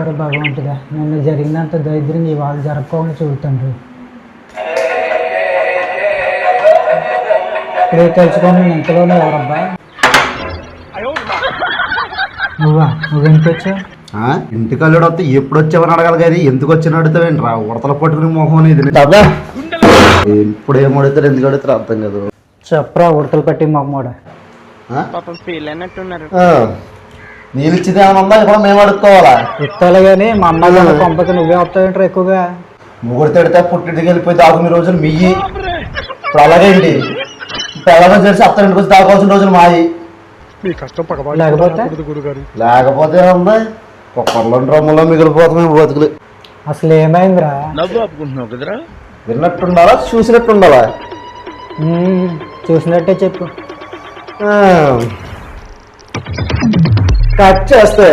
ఓరి భగవంతుడా, నిన్న జరిగినంత దరిద్రం ఇవాళ జరగకుండా చూడండి. ఇప్పుడు తెలుసుకొని ఇంతలోనే ఎవరబ్బా? నువ్వెందుకు వచ్చావు? ఇంటికి అల్లుడు వస్తే ఎప్పుడు వచ్చావని అడగాలి కానీ ఎందుకు వచ్చిన అడుగుతావేంటి రా? ఉడతల పట్టుకుని మొహం ఇది ఇప్పుడు ఏం అడుగుతారు, ఎందుకు అడుగుతారు అర్థం కాదు. చెప్పరా ఉడతలు పట్టి మొహమ్మోడ. నీళ్ళు ఇచ్చింది ఏమైనా ఉందా? ఇప్పుడు మేము అడుక్కోవాలా? ఇస్తాలే కానీ మా అమ్మాయి కొంపకి నువ్వే వస్తావేంటారు ఎక్కువగా. ముగ్గురు తిడితే పుట్టింటికి వెళ్ళిపోయి తాగుకునే రోజులు మియ్యి. ఇప్పుడు అలాగేంటి పిల్లలు తెలిసి అత్తరింటికి వచ్చి తాగాల్సిన రోజులు మాయి. లేకపోతే ఏముంది, కుక్కర్లో డ్రమ్ములో మిగిలిపోతామే బతుకులు. అసలు ఏమైందిరా? విన్నట్టుండాలా చూసినట్టుండాలా? చూసినట్టే చెప్పు. కట్ చేస్తే